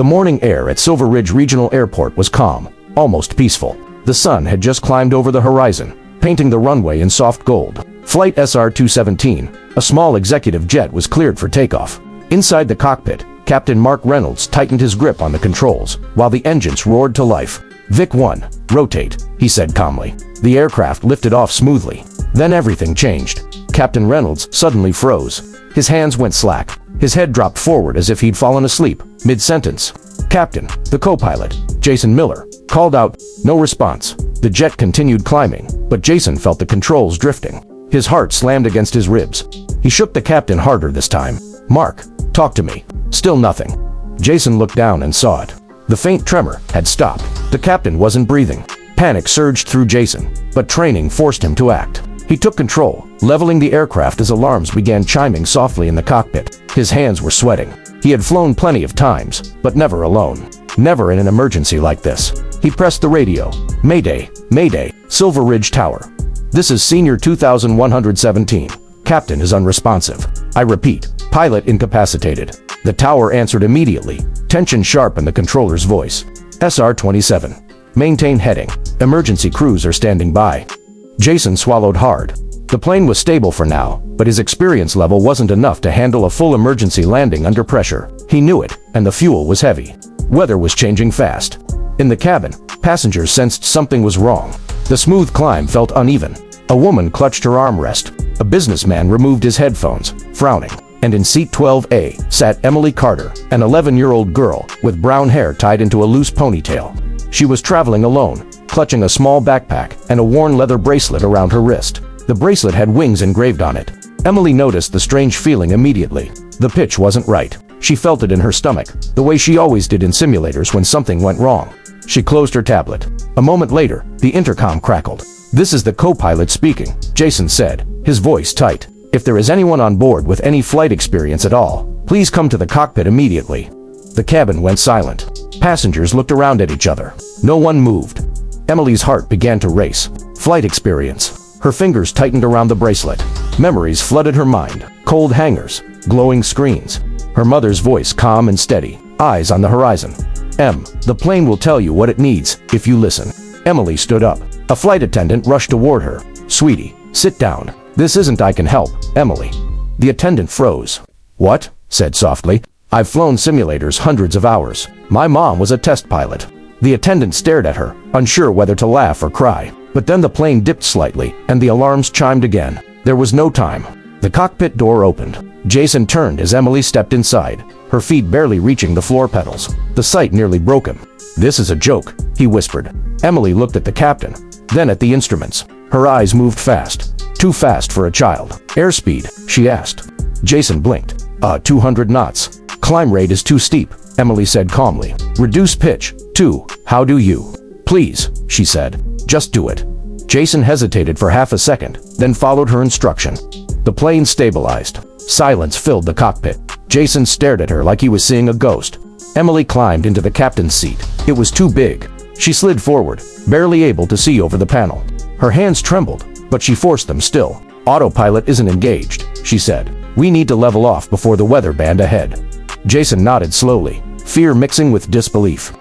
The morning air at Silver Ridge Regional Airport was calm, almost peaceful. The sun had just climbed over the horizon, painting the runway in soft gold. Flight SR-217, a small executive jet, was cleared for takeoff. Inside the cockpit, Captain Mark Reynolds tightened his grip on the controls, while the engines roared to life. "Vic 1, rotate," he said calmly. The aircraft lifted off smoothly. Then everything changed. Captain Reynolds suddenly froze. His hands went slack. His head dropped forward as if he'd fallen asleep, mid-sentence. "Captain," the co-pilot, Jason Miller, called out. No response. The jet continued climbing, but Jason felt the controls drifting. His heart slammed against his ribs. He shook the captain harder this time. "Mark, talk to me." Still nothing. Jason looked down and saw it. The faint tremor had stopped. The captain wasn't breathing. Panic surged through Jason, but training forced him to act. He took control, leveling the aircraft as alarms began chiming softly in the cockpit. His hands were sweating. He had flown plenty of times, but never alone. Never in an emergency like this. He pressed the radio. "Mayday, Mayday, Silver Ridge Tower. This is Senior 2117. Captain is unresponsive. I repeat, pilot incapacitated." The tower answered immediately. Tension sharpened the controller's voice. "SR-27. Maintain heading. Emergency crews are standing by." Jason swallowed hard. The plane was stable for now, but his experience level wasn't enough to handle a full emergency landing under pressure. He knew it, and the fuel was heavy. Weather was changing fast. In the cabin, passengers sensed something was wrong. The smooth climb felt uneven. A woman clutched her armrest. A businessman removed his headphones, frowning. And in seat 12A sat Emily Carter, an 11-year-old girl with brown hair tied into a loose ponytail. She was traveling alone, clutching a small backpack and a worn leather bracelet around her wrist. The bracelet had wings engraved on it. Emily noticed the strange feeling immediately. The pitch wasn't right. She felt it in her stomach, the way she always did in simulators when something went wrong. She closed her tablet. A moment later, the intercom crackled. "This is the co-pilot speaking," Jason said, his voice tight. "If there is anyone on board with any flight experience at all, please come to the cockpit immediately." The cabin went silent. Passengers looked around at each other. No one moved. Emily's heart began to race. Flight experience. Her fingers tightened around the bracelet. Memories flooded her mind. Cold hangars, glowing screens. Her mother's voice calm and steady, eyes on the horizon. The plane will tell you what it needs, if you listen." Emily stood up. A flight attendant rushed toward her. "Sweetie, sit down. This isn't I can help, Emily." The attendant froze. "What?" said softly. "I've flown simulators hundreds of hours. My mom was a test pilot." The attendant stared at her, unsure whether to laugh or cry. But then the plane dipped slightly, and the alarms chimed again. There was no time. The cockpit door opened. Jason turned as Emily stepped inside, her feet barely reaching the floor pedals. The sight nearly broke him. "This is a joke," he whispered. Emily looked at the captain, then at the instruments. Her eyes moved fast. Too fast for a child. "Airspeed?" she asked. Jason blinked. 200 knots. "Climb rate is too steep," Emily said calmly. "Reduce pitch, too. How do you?" "Please," she said. "Just do it." Jason hesitated for half a second, then followed her instruction. The plane stabilized. Silence filled the cockpit. Jason stared at her like he was seeing a ghost. Emily climbed into the captain's seat. It was too big. She slid forward, barely able to see over the panel. Her hands trembled, but she forced them still. "Autopilot isn't engaged," she said. "We need to level off before the weather band ahead." Jason nodded slowly, fear mixing with disbelief.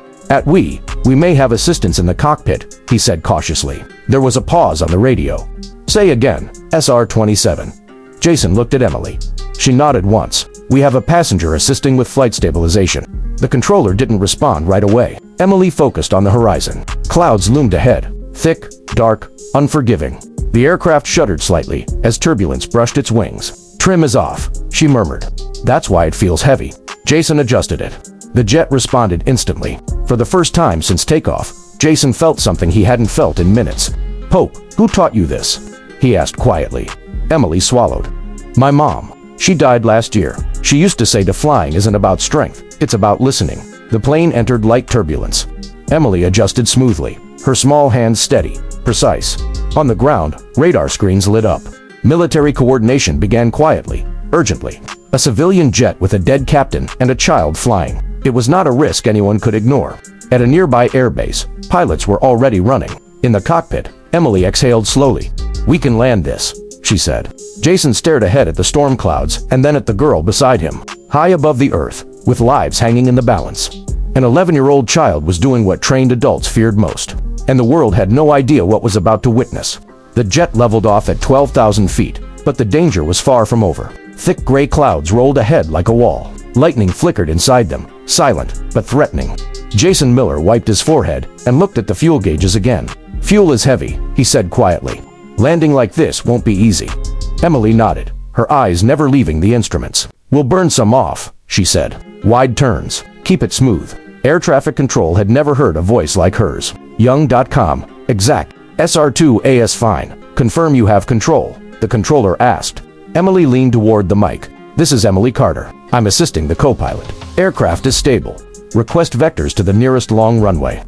We may have assistance in the cockpit," he said cautiously. There was a pause on the radio. "Say again, SR-27. Jason looked at Emily. She nodded once. "We have a passenger assisting with flight stabilization." The controller didn't respond right away. Emily focused on the horizon. Clouds loomed ahead, thick, dark, unforgiving. The aircraft shuddered slightly as turbulence brushed its wings. "Trim is off," she murmured. "That's why it feels heavy." Jason adjusted it. The jet responded instantly. For the first time since takeoff, Jason felt something he hadn't felt in minutes. "Pope, who taught you this?" he asked quietly. Emily swallowed. "My mom. She died last year. She used to say flying isn't about strength, it's about listening." The plane entered light turbulence. Emily adjusted smoothly, her small hands steady, precise. On the ground, radar screens lit up. Military coordination began quietly, urgently. A civilian jet with a dead captain and a child flying. It was not a risk anyone could ignore. At a nearby airbase, pilots were already running. In the cockpit, Emily exhaled slowly. "We can land this," she said. Jason stared ahead at the storm clouds and then at the girl beside him, high above the earth, with lives hanging in the balance. An 11-year-old child was doing what trained adults feared most, and the world had no idea what was about to witness. The jet leveled off at 12,000 feet, but the danger was far from over. Thick gray clouds rolled ahead like a wall. Lightning flickered inside them, silent but threatening. Jason Miller wiped his forehead and looked at the fuel gauges again. "Fuel is heavy," he said quietly. "Landing like this won't be easy." Emily nodded, her eyes never leaving the instruments. "We'll burn some off," she said. "Wide turns. Keep it smooth." Air traffic control had never heard a voice like hers. Young.com. Exact. SR2AS fine. Confirm you have control, the controller asked. Emily leaned toward the mic. "This is Emily Carter. I'm assisting the co-pilot. Aircraft is stable. Request vectors to the nearest long runway."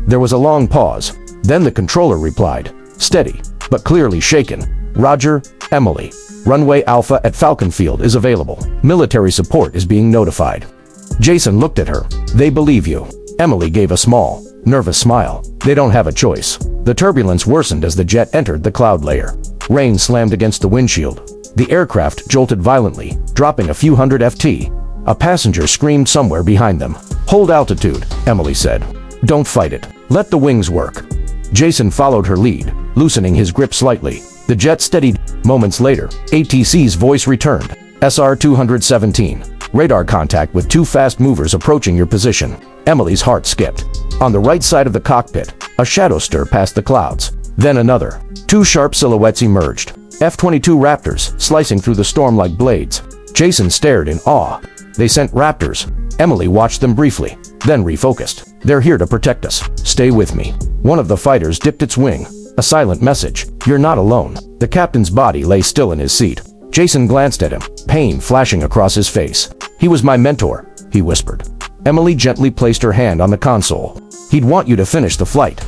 There was a long pause. Then the controller replied, steady, but clearly shaken. "Roger, Emily. Runway Alpha at Falcon Field is available. Military support is being notified." Jason looked at her. "They believe you." Emily gave a small, nervous smile. "They don't have a choice." The turbulence worsened as the jet entered the cloud layer. Rain slammed against the windshield. The aircraft jolted violently, dropping a few hundred FT. A passenger screamed somewhere behind them. "Hold altitude," Emily said. "Don't fight it. Let the wings work." Jason followed her lead, loosening his grip slightly. The jet steadied. Moments later, ATC's voice returned. "SR-217. Radar contact with 2 fast movers approaching your position." Emily's heart skipped. On the right side of the cockpit, a shadow stirred past the clouds. Then another. 2 sharp silhouettes emerged. F-22 Raptors, slicing through the storm like blades. Jason stared in awe. They sent Raptors. Emily watched them briefly, then refocused. "They're here to protect us. Stay with me." One of the fighters dipped its wing. A silent message. "You're not alone." The captain's body lay still in his seat. Jason glanced at him, pain flashing across his face. "He was my mentor," he whispered. Emily gently placed her hand on the console. "He'd want you to finish the flight."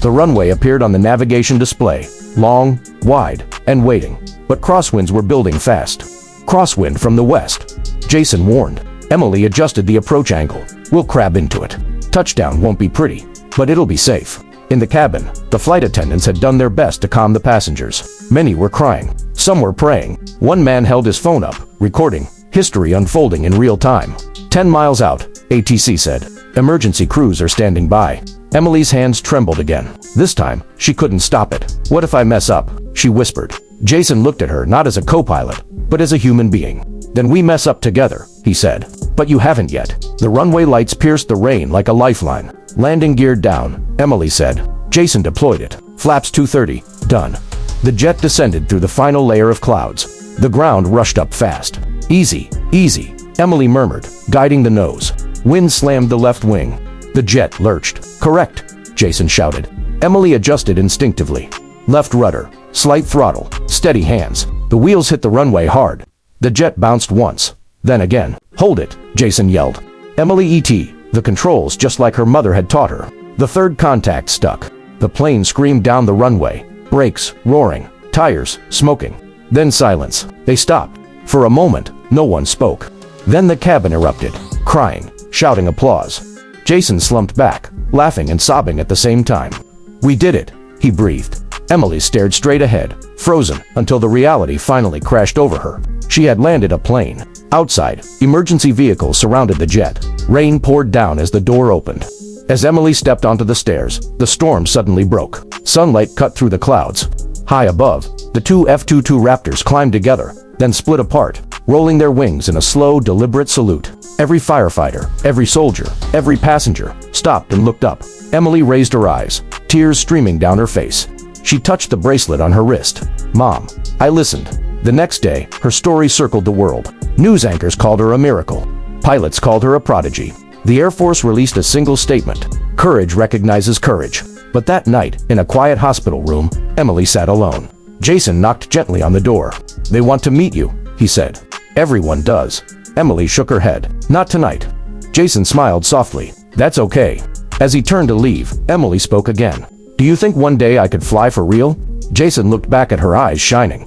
The runway appeared on the navigation display, long, wide, and waiting. But crosswinds were building fast. "Crosswind from the west," Jason warned. Emily adjusted the approach angle. "We'll crab into it. Touchdown won't be pretty, but it'll be safe." In the cabin, the flight attendants had done their best to calm the passengers. Many were crying. Some were praying. One man held his phone up, recording history unfolding in real time. 10 miles out, ATC said. "Emergency crews are standing by." Emily's hands trembled again. This time, she couldn't stop it. "What if I mess up?" she whispered. Jason looked at her not as a co-pilot, but as a human being. "Then we mess up together," he said. "But you haven't yet." The runway lights pierced the rain like a lifeline. "Landing geared down," Emily said. Jason deployed it. "Flaps 230, done." The jet descended through the final layer of clouds. The ground rushed up fast. "Easy, easy," Emily murmured, guiding the nose. Wind slammed the left wing. The jet lurched. "Correct," Jason shouted. Emily adjusted instinctively. Left rudder, slight throttle, steady hands. The wheels hit the runway hard. The jet bounced once, then again. "Hold it," Jason yelled. Emily the controls just like her mother had taught her. The third contact stuck. The plane screamed down the runway, brakes roaring, tires smoking. Then silence. They stopped. For a moment, no one spoke. Then the cabin erupted, crying, shouting applause. Jason slumped back, laughing and sobbing at the same time. "We did it," he breathed. Emily stared straight ahead, frozen until the reality finally crashed over her. She had landed a plane. Outside, emergency vehicles surrounded the jet. Rain poured down as the door opened. As Emily stepped onto the stairs, the storm suddenly broke. Sunlight cut through the clouds. High above, the 2 F-22 Raptors climbed together, then split apart, rolling their wings in a slow, deliberate salute. Every firefighter, every soldier, every passenger stopped and looked up. Emily raised her eyes, tears streaming down her face. She touched the bracelet on her wrist. "Mom, I listened." The next day, her story circled the world. News anchors called her a miracle. Pilots called her a prodigy. The Air Force released a single statement: "Courage recognizes courage." But that night, in a quiet hospital room, Emily sat alone. Jason knocked gently on the door. "They want to meet you," he said. "Everyone does." Emily shook her head. "Not tonight." Jason smiled softly. "That's okay." As he turned to leave, Emily spoke again. "Do you think one day I could fly for real?" Jason looked back at her eyes shining.